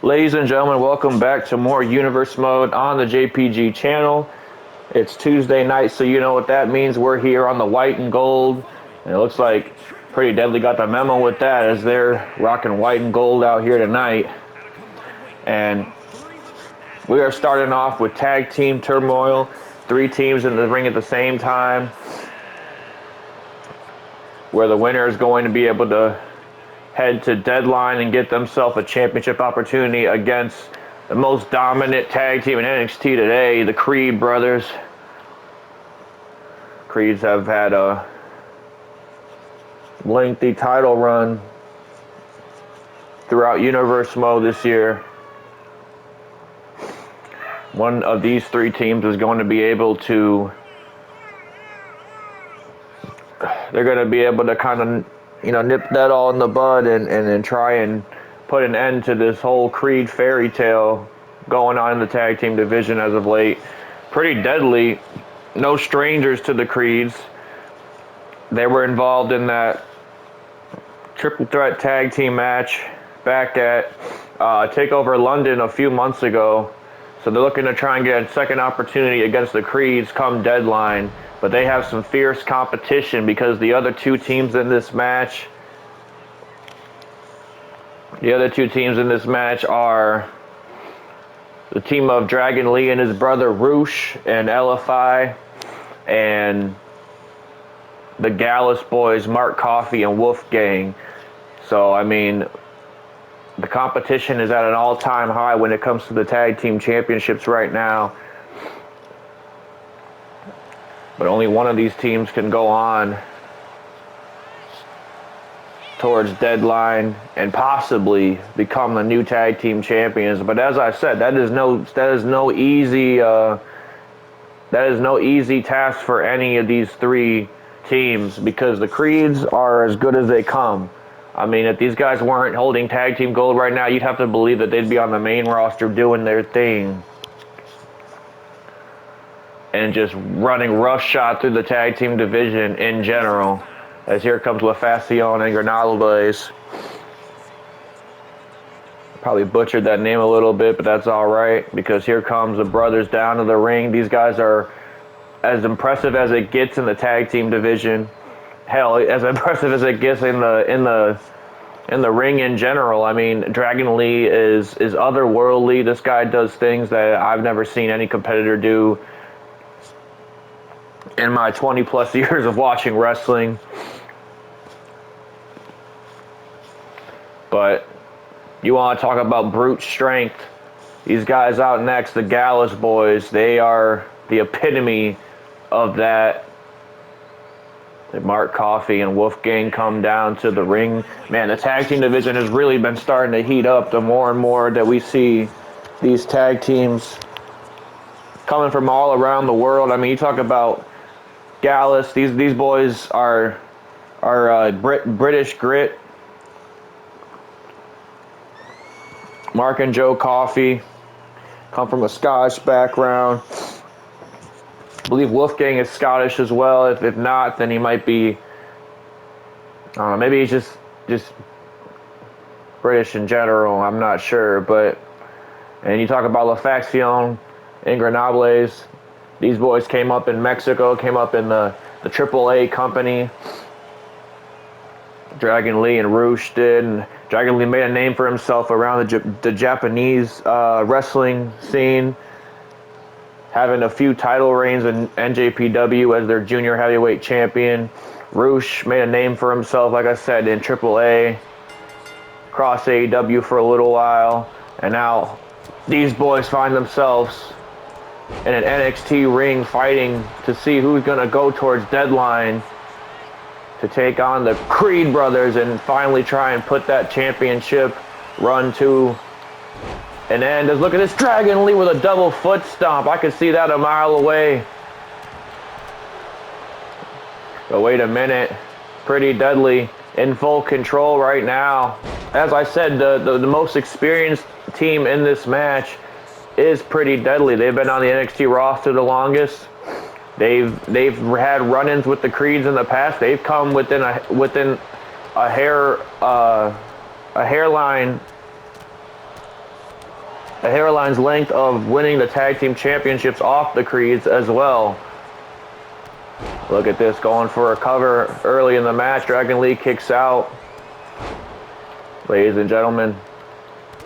Ladies and gentlemen, welcome back to more Universe Mode on the JPG channel. It's Tuesday night, so you know what that means. We're here on the white and gold, and it looks like Pretty Deadly got the memo with that as they're rocking white and gold out here tonight. And we are starting off with Tag Team Turmoil, 3 teams in the ring at the same time, where the winner is going to be able to head to Deadline and get themselves a championship opportunity against the most dominant tag team in NXT today, the Creed brothers. Creeds have had a lengthy title run throughout Universe Mode this year. One of these 3 teams is going to be able to, they're going to be able to kind of, nip that all in the bud and then try and put an end to this whole Creed fairy tale going on in the tag team division as of late. Pretty Deadly, no strangers to the Creeds. They were involved in that triple threat tag team match back at TakeOver London a few months ago. So they're looking to try and get a second opportunity against the Creeds come Deadline. But they have some fierce competition because the other 2 teams in this match, are the team of Dragon Lee and his brother Roosh and LFI, and the Gallus boys, Mark Coffey and Wolfgang. So, I mean, the competition is at an all-time high when it comes to the tag team championships right now. But only one of these teams can go on towards Deadline and possibly become the new tag team champions. But as I said, that is no easy task for any of these 3 teams, because the Creeds are as good as they come. I mean, if these guys weren't holding tag team gold right now, you'd have to believe that they'd be on the main roster doing their thing and just running roughshod through the tag team division in general. As here comes LaFacion and Granada. Probably butchered that name a little bit, but that's all right, because here comes the brothers down to the ring. These guys are as impressive as it gets in the tag team division. Hell, as impressive as it gets in the ring in general. I mean, Dragon Lee is otherworldly. This guy does things that I've never seen any competitor do in my 20 plus years of watching wrestling. But you want to talk about brute strength, these guys out next, the Gallus boys, they are the epitome of that. Mark Coffey and Wolfgang come down to the ring. Man, the tag team division has really been starting to heat up the more and more that we see these tag teams coming from all around the world. I mean, you talk about Gallus, these boys are British grit. Mark and Joe Coffey come from a Scottish background. I believe Wolfgang is Scottish as well. If not, then he might be, I don't know, maybe he's just British in general. I'm not sure. And you talk about LaFacion and Granables. These boys came up in Mexico, came up in the AAA company. Dragon Lee and Roosh did. And Dragon Lee made a name for himself around the Japanese wrestling scene, having a few title reigns in NJPW as their junior heavyweight champion. Roosh made a name for himself, like I said, in AAA, cross AEW for a little while. And now these boys find themselves in an NXT ring fighting to see who's going to go towards Deadline to take on the Creed brothers and finally try and put that championship run to an end. Look at this, Dragon Lee with a double foot stomp. I could see that a mile away. But wait a minute. Pretty Deadly in full control right now. As I said, the most experienced team in this match is Pretty Deadly. They've been on the NXT roster the longest. They've had run-ins with the Creeds in the past. They've come within a hairline a hairline's length of winning the tag team championships off the Creeds as well. Look at this, going for a cover early in the match. Dragon Lee kicks out. Ladies and gentlemen,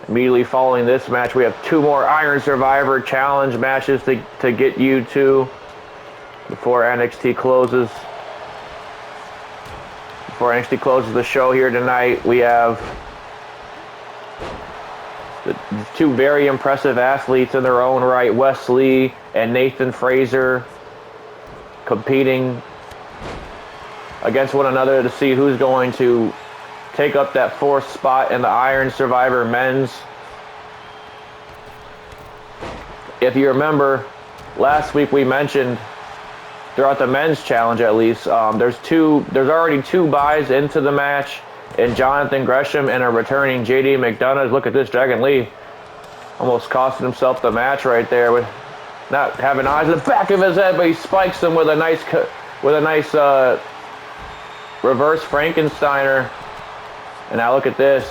immediately following this match, we have 2 more Iron Survivor Challenge matches to get you to before NXT closes. Before NXT closes the show here tonight, we have the 2 very impressive athletes in their own right, Wes Lee and Nathan Fraser, competing against one another to see who's going to take up that 4th spot in the Iron Survivor Men's. If you remember, last week we mentioned throughout the Men's Challenge at least, there's already 2 buys into the match in Jonathan Gresham and a returning JD McDonough. Look at this, Dragon Lee almost costing himself the match right there with not having eyes in the back of his head, but he spikes him with a nice reverse Frankensteiner. And now look at this,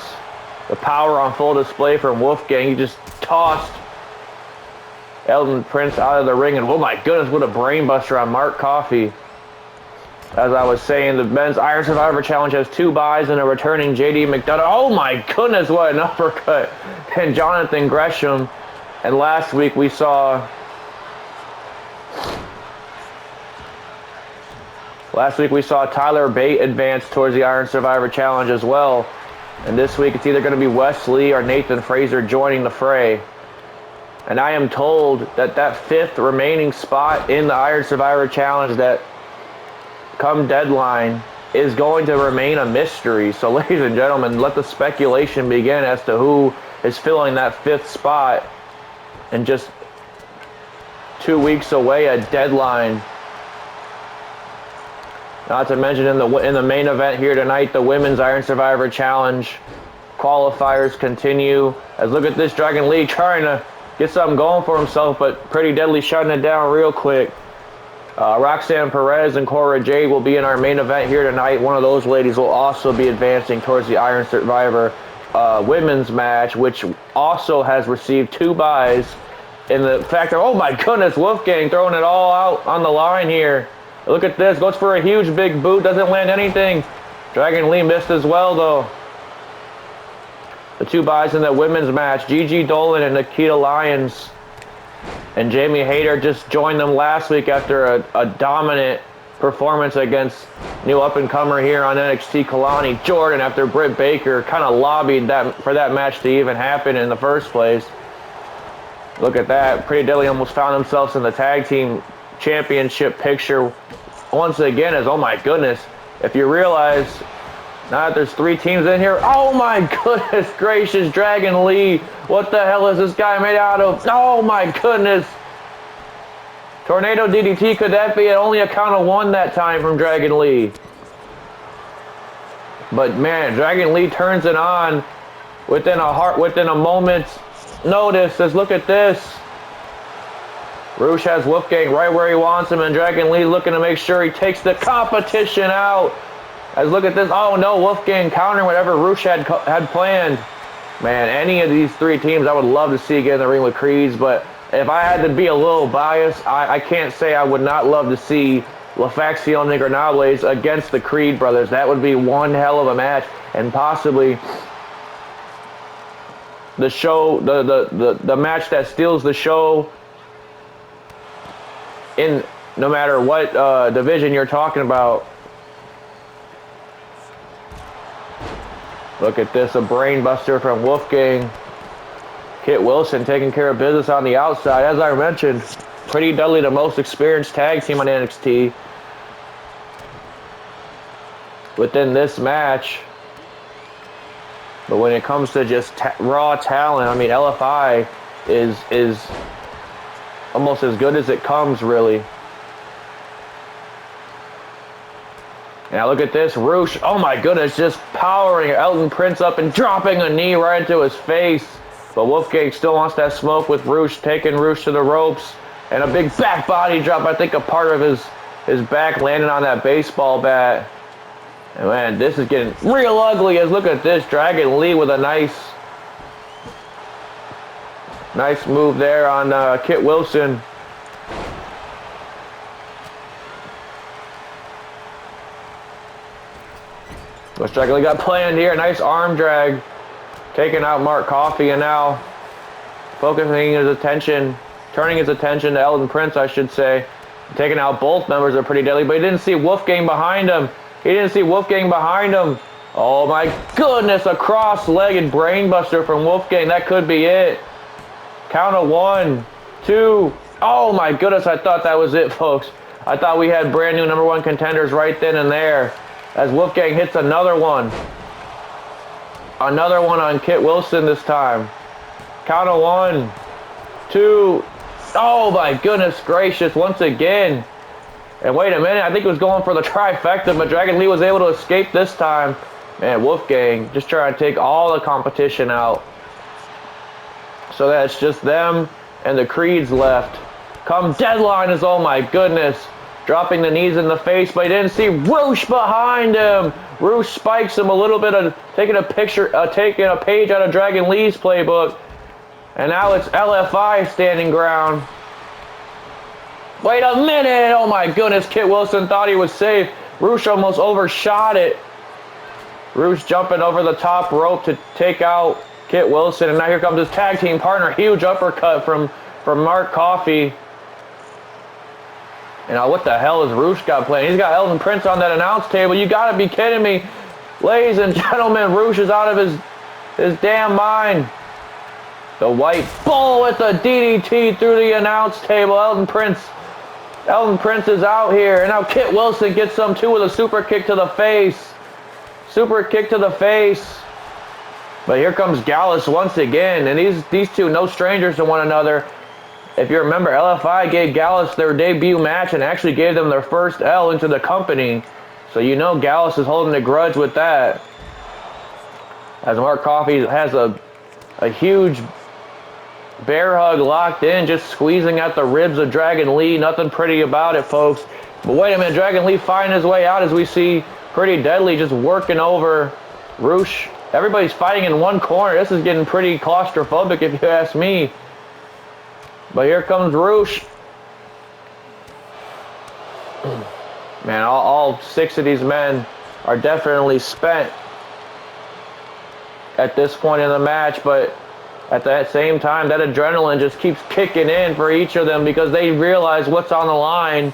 the power on full display from Wolfgang. He just tossed Elton Prince out of the ring, and oh my goodness, what a brainbuster on Mark Coffey. As I was saying, the Men's Iron Survivor Challenge has 2 buys and a returning JD McDonough. Oh my goodness, what an uppercut. And Jonathan Gresham. And last week we saw Tyler Bate advance towards the Iron Survivor Challenge as well. And this week it's either going to be Wes Lee or Nathan Fraser joining the fray. And I am told that 5th remaining spot in the Iron Survivor Challenge that come deadline is going to remain a mystery. So ladies and gentlemen, let the speculation begin as to who is filling that 5th spot. And just 2 weeks away, a deadline. Not to mention in the main event here tonight, the Women's Iron Survivor Challenge qualifiers continue. As look at this, Dragon Lee trying to get something going for himself, but Pretty Deadly shutting it down real quick. Roxanne Perez and Cora Jade will be in our main event here tonight. One of those ladies will also be advancing towards the Iron Survivor women's match, which also has received 2 buys. In the fact that, oh my goodness, Wolfgang throwing it all out on the line here. Look at this, goes for a huge big boot, doesn't land anything. Dragon Lee missed as well though. The 2 buys in the women's match, Gigi Dolan and Nikita Lyons. And Jamie Hayter just joined them last week after a dominant performance against new up-and-comer here on NXT, Kalani Jordan, after Britt Baker kind of lobbied for that match to even happen in the first place. Look at that. Pretty Deadly almost found themselves in the tag team championship picture once again. As, oh my goodness, if you realize now that there's 3 teams in here, oh my goodness gracious, Dragon Lee, what the hell is this guy made out of? Oh my goodness. Tornado DDT, could that be? At only a count of 1 that time from Dragon Lee. But man, Dragon Lee turns it on within a moment's notice. As look at this. Rush has Wolfgang right where he wants him, and Dragon Lee looking to make sure he takes the competition out. As look at this, oh no, Wolfgang countering whatever Rush had planned. Man, any of these 3 teams I would love to see get in the ring with Creeds, but if I had to be a little biased, I can't say I would not love to see La Facción Ingobernables against the Creed brothers. That would be one hell of a match, and possibly the show, the match that steals the show in no matter what division you're talking about. Look at this, a brainbuster from Wolfgang. Kit Wilson taking care of business on the outside. As I mentioned, Pretty Deadly, the most experienced tag team on NXT. Within this match. But when it comes to just raw talent, I mean, LFI is almost as good as it comes, really. Now look at this, Rush, oh my goodness, just powering Elton Prince up and dropping a knee right into his face. But Wolfgang still wants that smoke with Rush, taking Rush to the ropes. And a big back body drop, I think a part of his back landing on that baseball bat. And man, this is getting real ugly. As look at this, Dragon Lee with a nice Nice move there on Kit Wilson. What's Dragon Lee got planned here? Nice arm drag. Taking out Mark Coffey, and now focusing his attention, turning his attention to Elton Prince, I should say. Taking out both members are pretty deadly, but he didn't see Wolfgang behind him. Oh my goodness, a cross-legged brainbuster from Wolfgang. That could be it. Count of 1, 2. Oh my goodness, I thought that was it, folks. I thought we had brand new #1 contenders right then and there. As Wolfgang hits another one. Another one on Kit Wilson this time. Count of 1, 2. Oh my goodness gracious, once again. And wait a minute, I think he was going for the trifecta, but Dragon Lee was able to escape this time. Man, Wolfgang just trying to take all the competition out. So that's just them and the Creeds left. Come deadline is, oh my goodness. Dropping the knees in the face, but he didn't see Roosh behind him. Roosh spikes him a little bit of taking a page out of Dragon Lee's playbook. And now it's LFI standing ground. Wait a minute! Oh my goodness, Kit Wilson thought he was safe. Roosh almost overshot it. Roosh jumping over the top rope to take out Kit Wilson. And now here comes his tag team partner. Huge uppercut from Mark Coffey. And now what the hell is Roosh got playing? He's got Elton Prince on that announce table. You gotta be kidding me. Ladies and gentlemen, Roosh is out of his damn mind. The White Bull with the DDT through the announce table. Elton Prince is out here. And now Kit Wilson gets some too with a super kick to the face. Super kick to the face. But here comes Gallus once again. And these two, no strangers to one another. If you remember, LFI gave Gallus their debut match and actually gave them their first L into the company. So you know Gallus is holding a grudge with that. As Mark Coffey has a huge bear hug locked in, just squeezing at the ribs of Dragon Lee. Nothing pretty about it, folks. But wait a minute, Dragon Lee finding his way out as we see Pretty Deadly just working over Roosh. Everybody's fighting in one corner. This is getting pretty claustrophobic if you ask me. But here comes Roosh. Man, all 6 of these men are definitely spent at this point in the match, but at that same time, that adrenaline just keeps kicking in for each of them because they realize what's on the line.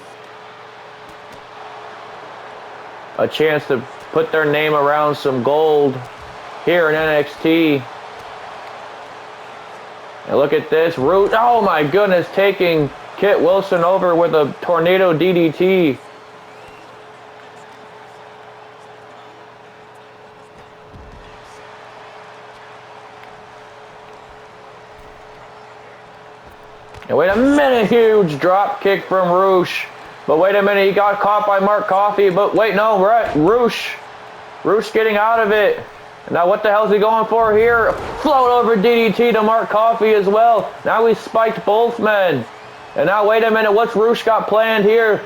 A chance to put their name around some gold here in NXT. And look at this, Root. Oh my goodness, taking Kit Wilson over with a tornado DDT. And wait a minute, huge drop kick from Roosh. But wait a minute, he got caught by Mark Coffey. But wait, no, right, Roosh getting out of it. Now what the hell is he going for here? Float over DDT to Mark Coffey as well. Now he spiked both men. And now wait a minute, what's Roosh got planned here?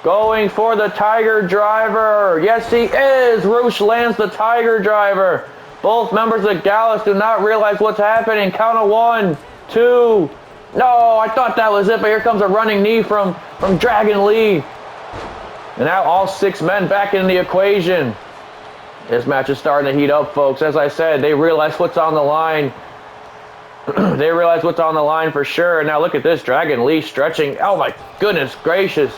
Going for the Tiger Driver. Yes, he is. Roosh lands the Tiger Driver. Both members of Gallus do not realize what's happening. Count of 1, 2. No, I thought that was it, but here comes a running knee from Dragon Lee. And now all 6 men back in the equation. This match is starting to heat up, folks. As I said, they realize what's on the line. They realize what's on the line for sure. And now look at this, Dragon Lee stretching. Oh my goodness gracious.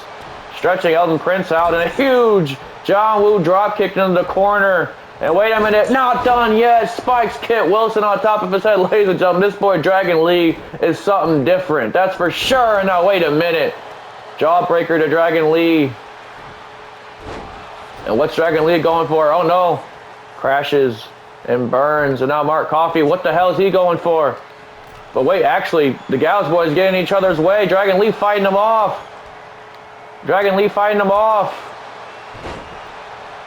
Stretching Elton Prince out, and a huge John Woo drop kick into the corner. And wait a minute, not done yet. Spikes Kit Wilson on top of his head. Ladies and gentlemen, this boy Dragon Lee is something different. That's for sure. And now wait a minute. Jawbreaker to Dragon Lee. And what's Dragon Lee going for? Oh no. Crashes and burns. And now Mark Coffey, what the hell is he going for? But wait, actually, the Gallus boys getting in each other's way. Dragon Lee fighting them off. Dragon Lee fighting them off.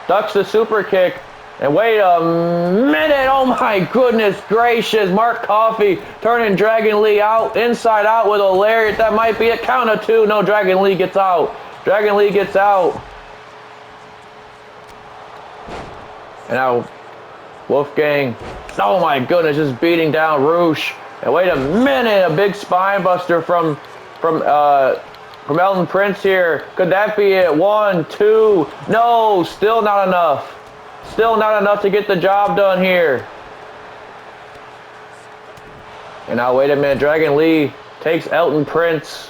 Ducks the super kick. And wait a minute, oh my goodness gracious, Mark Coffey turning Dragon Lee out, inside out with a lariat. That might be a count of 2. No, Dragon Lee gets out. Dragon Lee gets out. And now Wolfgang, oh my goodness, just beating down Roosh. And wait a minute, a big spine buster from Elton Prince here. Could that be it? 1, 2. No, still not enough. Still not enough to get the job done here. And now wait a minute, Dragon Lee takes Elton Prince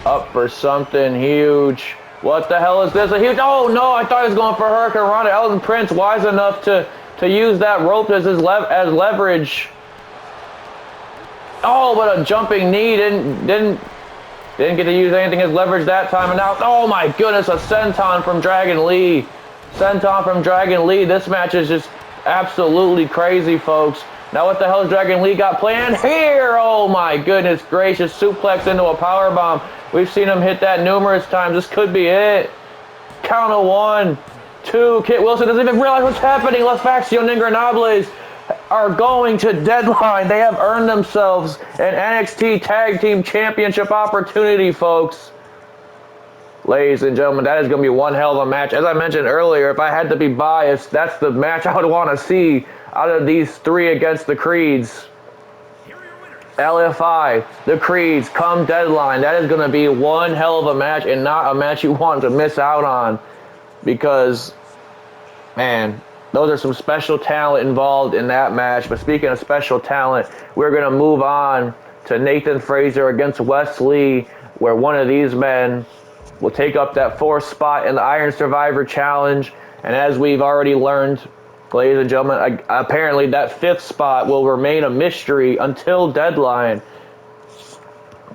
up for something huge. What the hell is this? A huge, oh no, I thought he was going for Hurricane Rana. Elton Prince wise enough to use that rope as leverage. Oh, but a jumping knee didn't get to use anything as leverage that time. And now, oh my goodness, a senton from Dragon Lee. Senton from Dragon Lee. This match is just absolutely crazy, folks. Now what the hell has Dragon Lee got planned here? Oh my goodness gracious, suplex into a powerbomb. We've seen him hit that numerous times. This could be it. Count of 1, 2. Kit Wilson doesn't even realize what's happening. Las Facción Ingobernables are going to Deadline. They have earned themselves an NXT Tag Team Championship opportunity, folks. Ladies and gentlemen, that is going to be one hell of a match. As I mentioned earlier, if I had to be biased, that's the match I would want to see out of these 3 against the Creeds. LFI, the Creeds, come Deadline. That is going to be one hell of a match and not a match you want to miss out on. Because, man, those are some special talent involved in that match. But speaking of special talent, we're going to move on to Nathan Frazer against Wes Lee, where one of these men will take up that 4th spot in the Iron Survivor Challenge. And as we've already learned, ladies and gentlemen, apparently that 5th spot will remain a mystery until Deadline.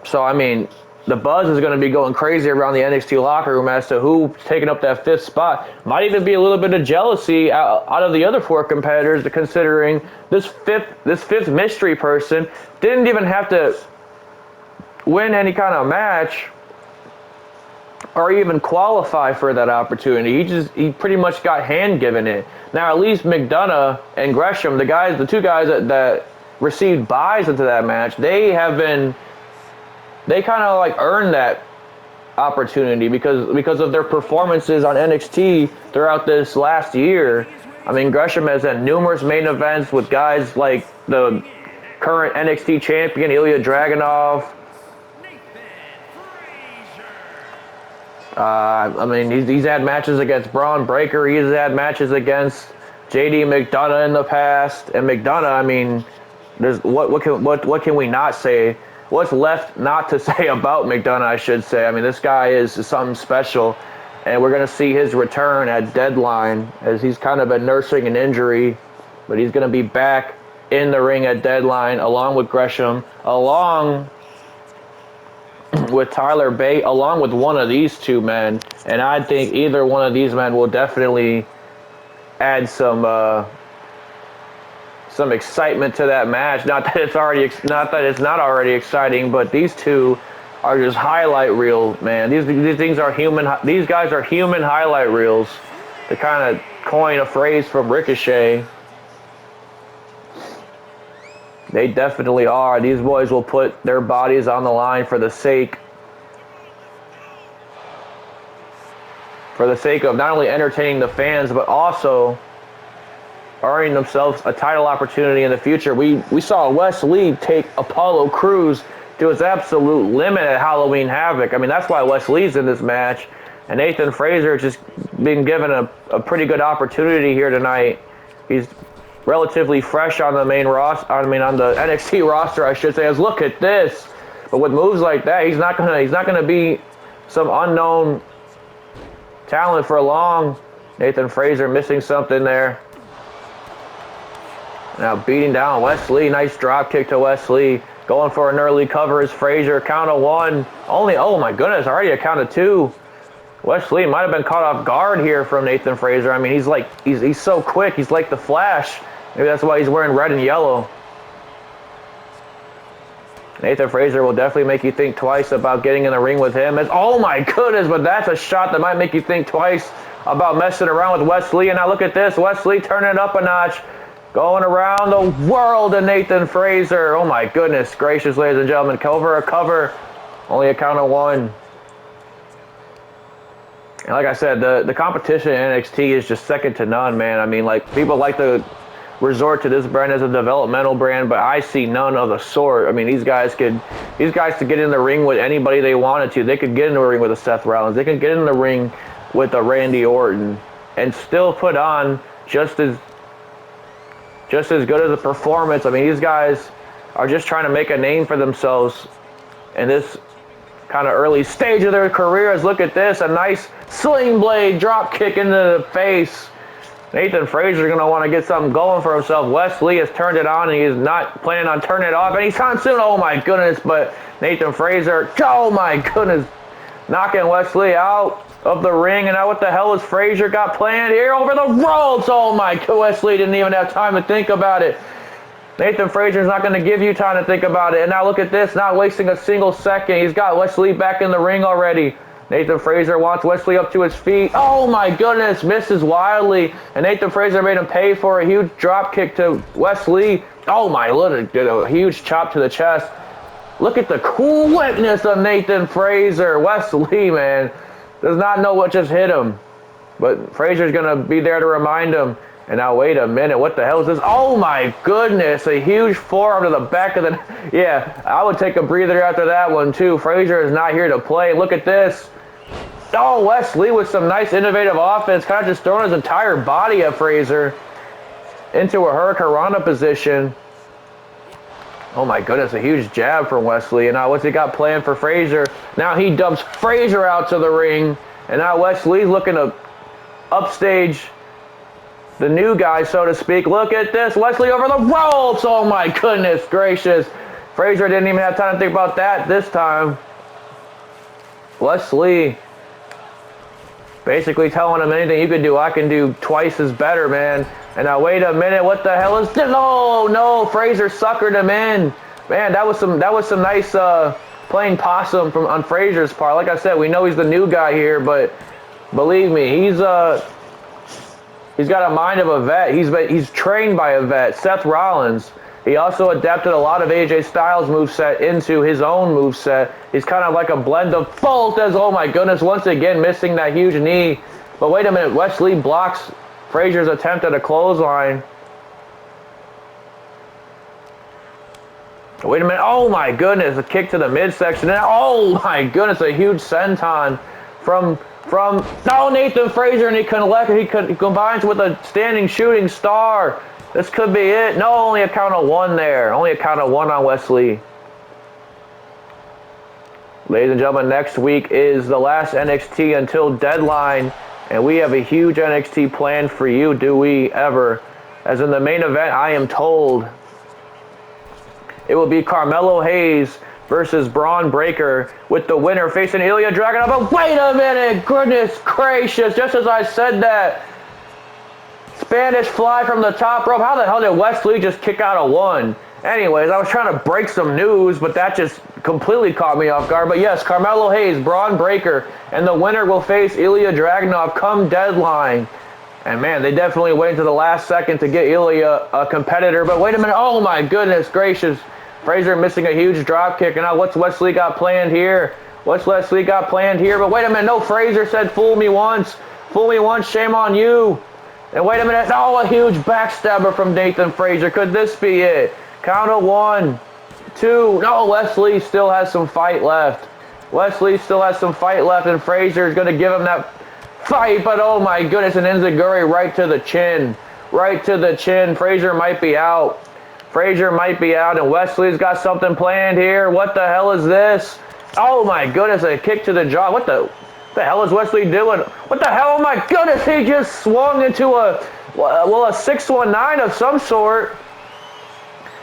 So, I mean, the buzz is going to be going crazy around the NXT locker room as to who's taking up that 5th spot. Might even be a little bit of jealousy out of the other 4 competitors, considering this fifth mystery person didn't even have to win any kind of match or even qualify for that opportunity. He pretty much got hand-given it. Now, at least McDonough and Gresham, the 2 guys that received buys into that match, they kind of like earned that opportunity because of their performances on NXT throughout this last year. I mean, Gresham has had numerous main events with guys like the current NXT champion, Ilya Dragunov. I mean, he's had matches against Braun Breaker. He's had matches against JD McDonough in the past. And McDonough, I mean, there's what can we not say? What's left not to say about McDonough, I should say. I mean, this guy is something special. And we're going to see his return at Deadline, as he's kind of been nursing an injury. But he's going to be back in the ring at Deadline, along with Gresham, along with Tyler Bate, along with one of these 2 men. And I think either one of these men will definitely add some excitement to that match. Not that it's not already exciting, but these 2 are just highlight reel, man. These things are human. These guys are human highlight reels. To kind of coin a phrase from Ricochet, they definitely are. These boys will put their bodies on the line for the sake of not only entertaining the fans, but also earning themselves a title opportunity in the future. We saw Wes Lee take Apollo Crews to his absolute limit at Halloween Havoc. I mean, that's why Wes Lee's in this match. And Nathan Frazer just been given a pretty good opportunity here tonight. He's relatively fresh on the main roster. I mean, on the NXT roster, I should say. As look at this. But with moves like that, he's not gonna be some unknown talent for long. Nathan Frazer missing something there. Now beating down Wes Lee. Nice drop kick to Wes Lee. Going for an early cover is Frazer. Count of 1. Only, oh my goodness, already a count of 2. Wes Lee might have been caught off guard here from Nathan Frazer. I mean, he's so quick. He's like the Flash. Maybe that's why he's wearing red and yellow. Nathan Frazer will definitely make you think twice about getting in the ring with him. Oh my goodness, but that's a shot that might make you think twice about messing around with Wes Lee. And now look at this. Wes Lee turning it up a notch. Going around the world to Nathan Frazer. Oh my goodness gracious, ladies and gentlemen. Cover a cover. Only a count of 1. And like I said, the competition in NXT is just second to none, man. I mean, like, people like to resort to this brand as a developmental brand, but I see none of the sort. I mean, these guys could get in the ring with anybody they wanted to. They could get in the ring with a Seth Rollins. They could get in the ring with a Randy Orton and still put on just as good as a performance. I mean, these guys are just trying to make a name for themselves in this kind of early stage of their careers. Look at this, a nice sling blade drop kick into the face. Nathan Fraser's going to want to get something going for himself. Wes Lee has turned it on, and he is not planning on turning it off anytime soon. Oh, my goodness. But Nathan Fraser, oh, my goodness, knocking Wes Lee out of the ring. And now what the hell has Fraser got planned here over the ropes? Oh, my God. Wes Lee didn't even have time to think about it. Nathan Fraser's not going to give you time to think about it. And now look at this, not wasting a single second. He's got Wes Lee back in the ring already. Nathan Fraser wants Wes Lee up to his feet. Oh my goodness, misses wildly. And Nathan Fraser made him pay for a huge drop kick to Wes Lee. Oh my, look, did a huge chop to the chest. Look at the quickness of Nathan Fraser. Wes Lee, man, does not know what just hit him. But Fraser's going to be there to remind him. And now, wait a minute, what the hell is this? Oh my goodness, a huge forearm to the back of the... Yeah, I would take a breather after that one too. Fraser is not here to play. Look at this. Oh, Wes Lee with some nice innovative offense, kind of just throwing his entire body at Fraser into a Hurricanrana position. Oh my goodness, a huge jab from Wes Lee. And now what's he got planned for Fraser? Now he dumps Fraser out to the ring. And now Wes Lee's looking to upstage the new guy, so to speak. Look at this, Wes Lee over the ropes. Oh my goodness gracious. Fraser didn't even have time to think about that this time. Wes Lee basically telling him, anything you can do, I can do twice as better, man. And now wait a minute, what the hell is this? No, Fraser suckered him in. Man, that was some nice playing possum on Fraser's part. Like I said, we know he's the new guy here, but believe me, he's got a mind of a vet. He's trained by a vet, Seth Rollins. He also adapted a lot of AJ Styles' moveset into his own moveset. He's kind of like a blend of both. As oh my goodness, once again missing that huge knee. But wait a minute, Wes Lee blocks Fraser's attempt at a clothesline. Wait a minute, oh my goodness, a kick to the midsection. And oh my goodness, a huge senton from Nathan Fraser, and he combines with a standing shooting star. This could be it. No, only a count of one there. Only a count of one on Wes Lee. Ladies and gentlemen, next week is the last NXT until Deadline, and we have a huge NXT planned for you. Do we ever? As in the main event, I am told it will be Carmelo Hayes versus Braun Breaker, with the winner facing Ilya Dragunov. But wait a minute, goodness gracious, just as I said that, Spanish fly from the top rope. How the hell did Wes Lee just kick out a one? Anyways, I was trying to break some news, but that just completely caught me off guard. But yes, Carmelo Hayes, Braun Breaker, and the winner will face Ilya Dragunov come Deadline. And man, they definitely waited to the last second to get Ilya a competitor. But wait a minute, oh my goodness gracious. Fraser missing a huge drop kick. And now what's Wes Lee got planned here? But wait a minute, no, Fraser said fool me once, shame on you. And wait a minute, a huge backstabber from Nathan Fraser. Could this be it? Count of 1, 2. No, Wes Lee still has some fight left. And Fraser is going to give him that fight. But oh my goodness, an enziguri right to the chin. Fraser might be out. And Wes Lee's got something planned here. What the hell is this? Oh my goodness, a kick to the jaw. What the hell is Wes Lee doing? What the hell? Oh my goodness, he just swung into a 619 of some sort.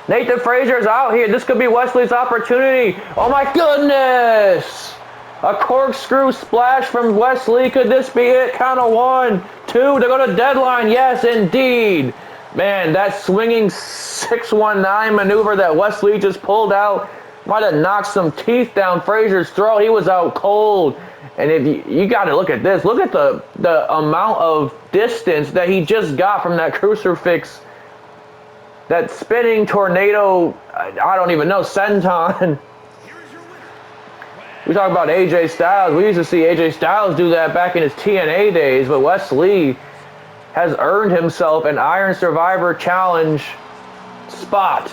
Nathan Fraser's out here. This could be Wes Lee's opportunity. Oh my goodness. A corkscrew splash from Wes Lee. Could this be it? Count of 1, 2. They go to Deadline. Yes, indeed. Man, that swinging 619 maneuver that Wes Lee just pulled out might have knocked some teeth down Fraser's throat. He was out cold. And if you got to look at this. Look at the amount of distance that he just got from that crucifix. That spinning tornado, I don't even know, senton. We talk about AJ Styles. We used to see AJ Styles do that back in his TNA days. But Wes Lee has earned himself an Iron Survivor Challenge spot.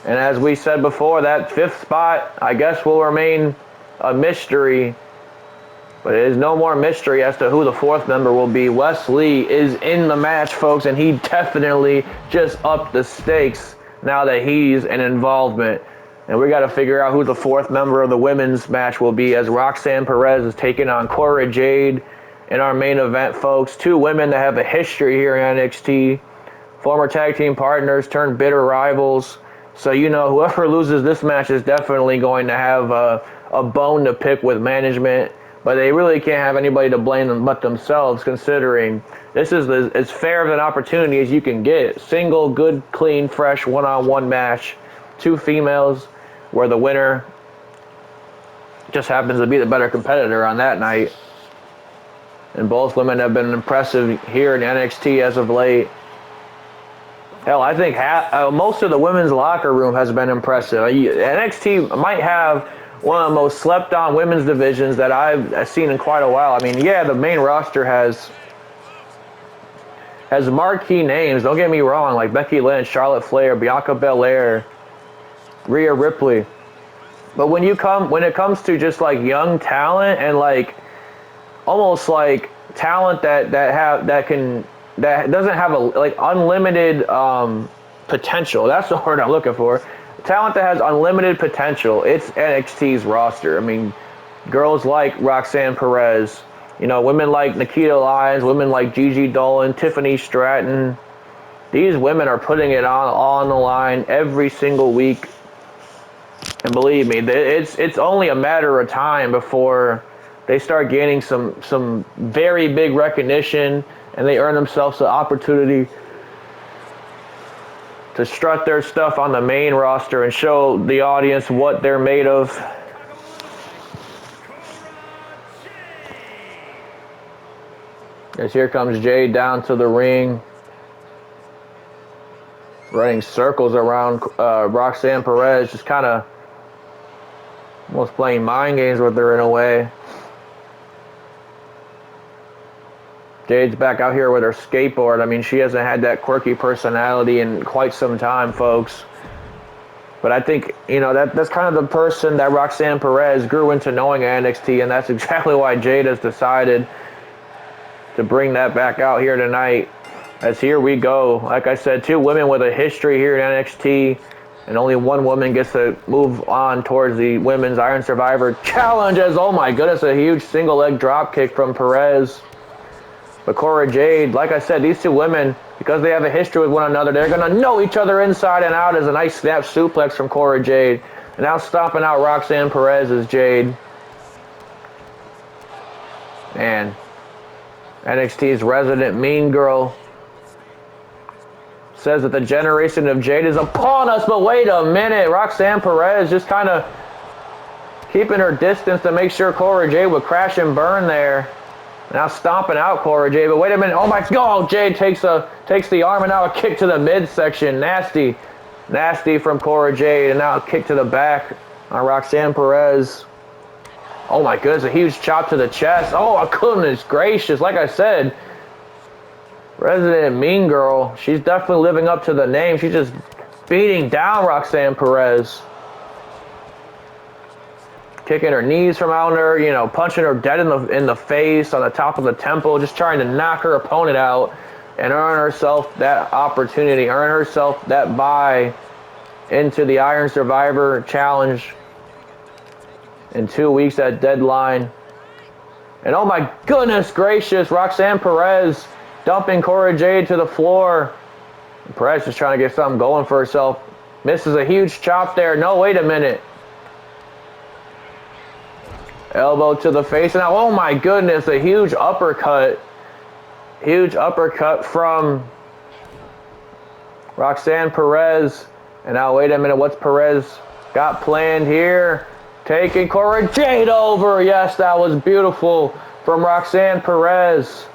And as we said before, that 5th spot, I guess, will remain a mystery. But it is no more mystery as to who the 4th member will be. Wes Lee is in the match, folks, and he definitely just upped the stakes now that he's in involvement. And we got to figure out who the 4th member of the women's match will be, as Roxanne Perez is taking on Cora Jade in our main event, folks. 2 women that have a history here in NXT. Former tag team partners turned bitter rivals. So, you know, whoever loses this match is definitely going to have a bone to pick with management. But they really can't have anybody to blame them but themselves, considering this is as fair of an opportunity as you can get. Single, good, clean, fresh, one-on-one match. 2 females, where the winner just happens to be the better competitor on that night. And both women have been impressive here in NXT as of late. Hell, I think most of the women's locker room has been impressive. NXT might have one of the most slept-on women's divisions that I've seen in quite a while. I mean, yeah, the main roster has marquee names. Don't get me wrong, like Becky Lynch, Charlotte Flair, Bianca Belair, Rhea Ripley. But when it comes to just like young talent and like almost like talent that doesn't have a like unlimited potential. That's the word I'm looking for. Talent that has unlimited potential. It's NXT's roster. I mean, girls like Roxanne Perez, you know, women like Nikita Lyons, women like Gigi Dolan, Tiffany Stratton. These women are putting it on the line every single week. And believe me, it's only a matter of time before they start gaining some very big recognition, and they earn themselves the opportunity to strut their stuff on the main roster and show the audience what they're made of. As here comes Jade down to the ring, running circles around Roxanne Perez, just kind of almost playing mind games with her in a way. Jade's back out here with her skateboard. I mean, she hasn't had that quirky personality in quite some time, folks. But I think, you know, that's kind of the person that Roxanne Perez grew into knowing at NXT, and that's exactly why Jade has decided to bring that back out here tonight. As here we go. Like I said, 2 women with a history here in NXT, and only 1 woman gets to move on towards the Women's Iron Survivor Challenge. As, oh my goodness, a huge single leg drop kick from Perez. But Cora Jade, like I said, these 2 women, because they have a history with one another, they're going to know each other inside and out. As a nice snap suplex from Cora Jade. And now stomping out Roxanne Perez is Jade. And NXT's resident mean girl says that the generation of Jade is upon us. But wait a minute, Roxanne Perez just kind of keeping her distance to make sure Cora Jade would crash and burn there. Now stomping out Cora Jade, but wait a minute, oh my god, Jade takes the arm, and now a kick to the midsection. Nasty from Cora Jade, and now a kick to the back on Roxanne Perez. Oh my goodness, a huge chop to the chest. Oh, goodness gracious, like I said, resident mean girl. She's definitely living up to the name. She's just beating down Roxanne Perez. Kicking her knees from out her, you know, punching her dead in the face on the top of the temple, just trying to knock her opponent out and earn herself that opportunity, earn herself that bye into the Iron Survivor Challenge in 2 weeks at deadline. And oh my goodness gracious, Roxanne Perez dumping Cora Jade to the floor. Perez just trying to get something going for herself. Misses a huge chop there. No, wait a minute. Elbow to the face. Now, oh my goodness, a huge uppercut. Huge uppercut from Roxanne Perez. And now, wait a minute, what's Perez got planned here? Taking Cora Jade over. Yes, that was beautiful from Roxanne Perez.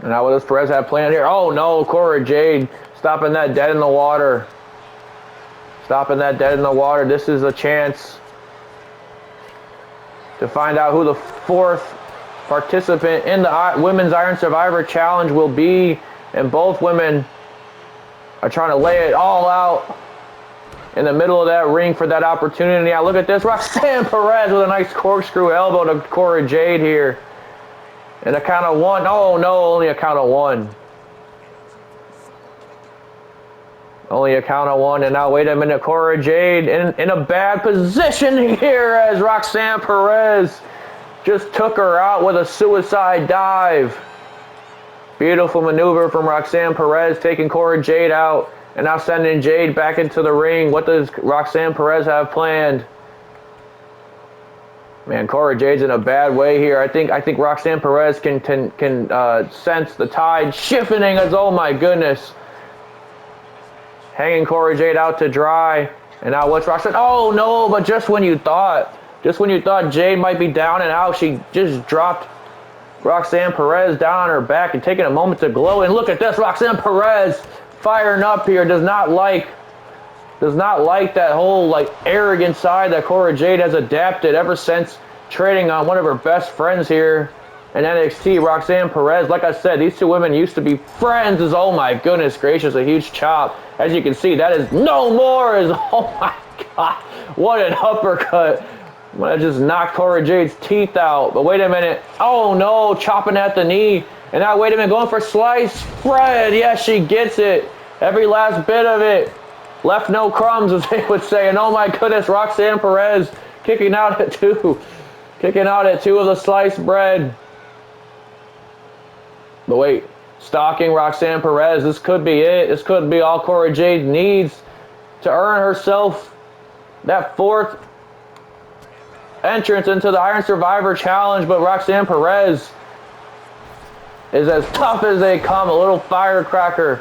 And now what does Perez have planned here? Oh no, Cora Jade stopping that dead in the water. Stopping that dead in the water. This is a chance to find out who the 4th participant in the Women's Iron Survivor Challenge will be. And both women are trying to lay it all out in the middle of that ring for that opportunity. Now look at this. Roxanne Perez with a nice corkscrew elbow to Cora Jade here. And a count of 1. Oh no, only a count of 1. Only a count of 1. And now wait a minute. Cora Jade in a bad position here as Roxanne Perez just took her out with a suicide dive. Beautiful maneuver from Roxanne Perez, taking Cora Jade out and now sending Jade back into the ring. What does Roxanne Perez have planned? Man, Cora Jade's in a bad way here. I think Roxanne Perez can sense the tide shifting as, oh my goodness. Hanging Cora Jade out to dry. And now what's Roxanne? Oh no, but just when you thought Jade might be down and out, she just dropped Roxanne Perez down on her back and taking a moment to glow. And look at this, Roxanne Perez firing up here. Does not like that whole arrogant side that Cora Jade has adapted ever since trading on one of her best friends here in NXT, Roxanne Perez. Like I said, these two women used to be friends. Oh my goodness gracious, a huge chop. As you can see, that is no more. Oh my god, what an uppercut. I'm gonna just knock Cora Jade's teeth out. But wait a minute. Oh no, chopping at the knee. And now wait a minute, going for slice spread. Yes, she gets it. Every last bit of it. Left no crumbs, as they would say. And oh my goodness, Roxanne Perez kicking out at 2. Kicking out at 2 of the sliced bread. But wait, stalking Roxanne Perez. This could be it. This could be all Cora Jade needs to earn herself that 4th entrance into the Iron Survivor Challenge. But Roxanne Perez is as tough as they come. A little firecracker.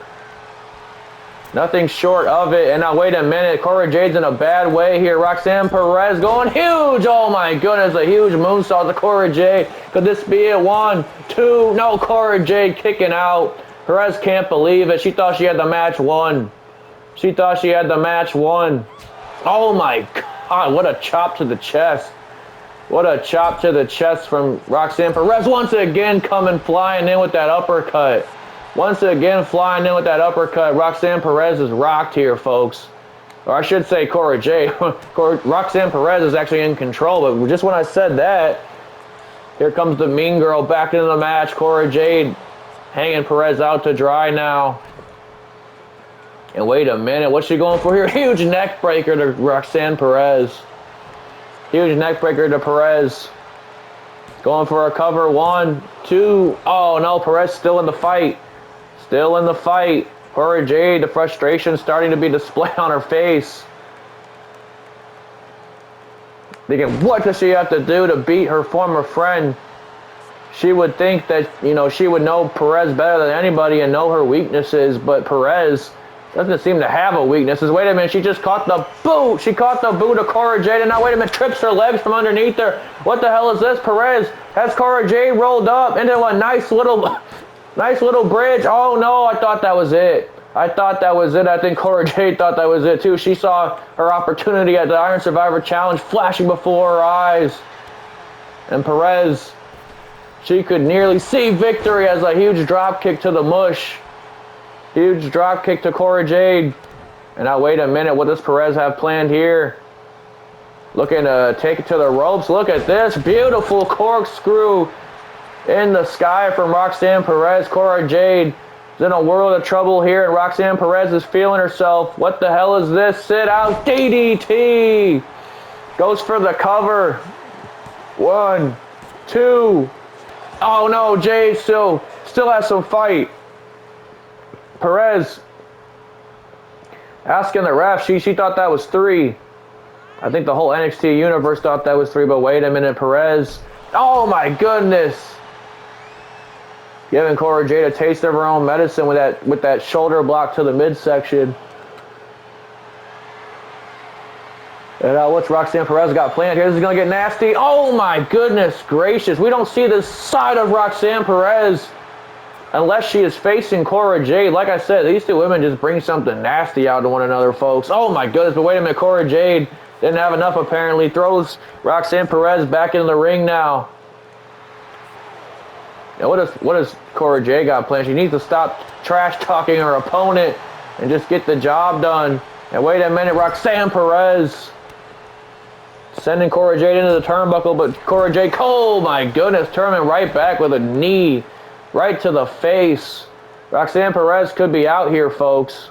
Nothing short of it. And now wait a minute. Cora Jade's in a bad way here. Roxanne Perez going huge. Oh my goodness. A huge moonsault to Cora Jade. Could this be it? 1, 2. No, Cora Jade kicking out. Perez can't believe it. She thought she had the match won. She thought she had the match won. Oh my god. What a chop to the chest. What a chop to the chest from Roxanne Perez. Once again coming flying in with that uppercut. Once again flying in with that uppercut. Roxanne Perez is rocked here, folks. Or I should say Cora Jade. Roxanne Perez is actually in control. But just when I said that, here comes the mean girl back into the match. Cora Jade hanging Perez out to dry now. And wait a minute. What's she going for here? Huge neck breaker to Roxanne Perez. Huge neck breaker to Perez. Going for a cover. 1, 2. Oh no, Perez still in the fight. Still in the fight. Cora Jade, the frustration starting to be displayed on her face. Thinking, what does she have to do to beat her former friend? She would think that, she would know Perez better than anybody and know her weaknesses, but Perez doesn't seem to have a weakness. Wait a minute, she just caught the boot. She caught the boot of Cora Jade, and now wait a minute, trips her legs from underneath her. What the hell is this? Perez has Cora Jade rolled up into a nice little bridge. Oh no, I thought that was it. I think Cora Jade thought that was it too. She saw her opportunity at the Iron Survivor Challenge flashing before her eyes. And Perez, she could nearly see victory as a huge drop kick to the mush. Huge drop kick to Cora Jade. And now wait a minute, what does Perez have planned here? Looking to take it to the ropes. Look at this beautiful corkscrew in the sky from Roxanne Perez. Cora Jade is in a world of trouble here, and Roxanne Perez is feeling herself. What the hell is this? Sit out DDT. Goes for the cover. 1, 2. Oh no, Jade still has some fight. Perez asking the ref. She thought that was 3. I think the whole NXT universe thought that was 3, but wait a minute, Perez. Oh my goodness. Giving Cora Jade a taste of her own medicine with that shoulder block to the midsection. And what's Roxanne Perez got planned here? This is going to get nasty. Oh my goodness gracious. We don't see this side of Roxanne Perez unless she is facing Cora Jade. Like I said, these two women just bring something nasty out to one another, folks. Oh my goodness, but wait a minute, Cora Jade didn't have enough apparently. Throws Roxanne Perez back into the ring now. Now what does Cora Jade got planned? She needs to stop trash talking her opponent and just get the job done. And wait a minute, Roxanne Perez sending Cora Jade into the turnbuckle, but Cora Jade, oh my goodness, turning right back with a knee right to the face. Roxanne Perez could be out here, folks.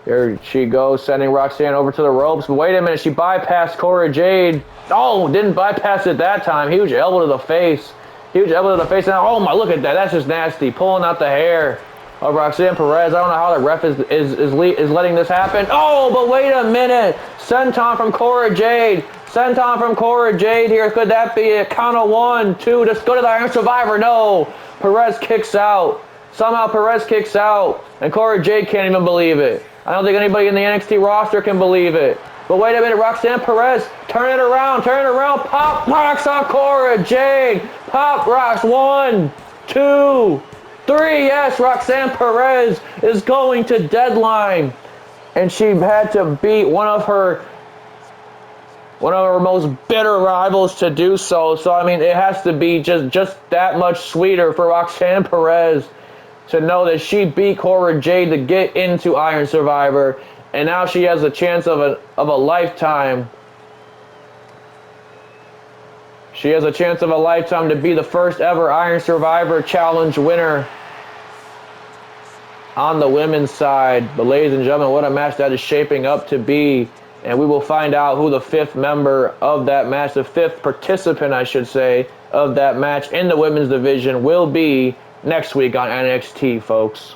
Here she goes, sending Roxanne over to the ropes. But wait a minute, she bypassed Cora Jade. Oh, didn't bypass it that time. Huge elbow to the face. Huge elbow to the face. Now, oh my, look at that. That's just nasty. Pulling out the hair of Roxanne Perez. I don't know how the ref is letting this happen. Oh, but wait a minute. Senton from Cora Jade. Senton from Cora Jade here. Could that be a count of 1, 2? Just go to the Iron Survivor. No. Perez kicks out. Somehow Perez kicks out. And Cora Jade can't even believe it. I don't think anybody in the NXT roster can believe it. But wait a minute, Roxanne Perez, turn it around, pop rocks on Cora Jade, pop rocks, 1, 2, 3, yes, Roxanne Perez is going to Deadline, and she had to beat one of her most bitter rivals to do so. So I mean, it has to be just that much sweeter for Roxanne Perez to know that she beat Cora Jade to get into Iron Survivor. And now she has a chance of a lifetime. She has a chance of a lifetime to be the first ever Iron Survivor Challenge winner on the women's side. But ladies and gentlemen, what a match that is shaping up to be. And we will find out who the 5th member of that match, the 5th participant, I should say, of that match in the women's division will be next week on NXT, folks.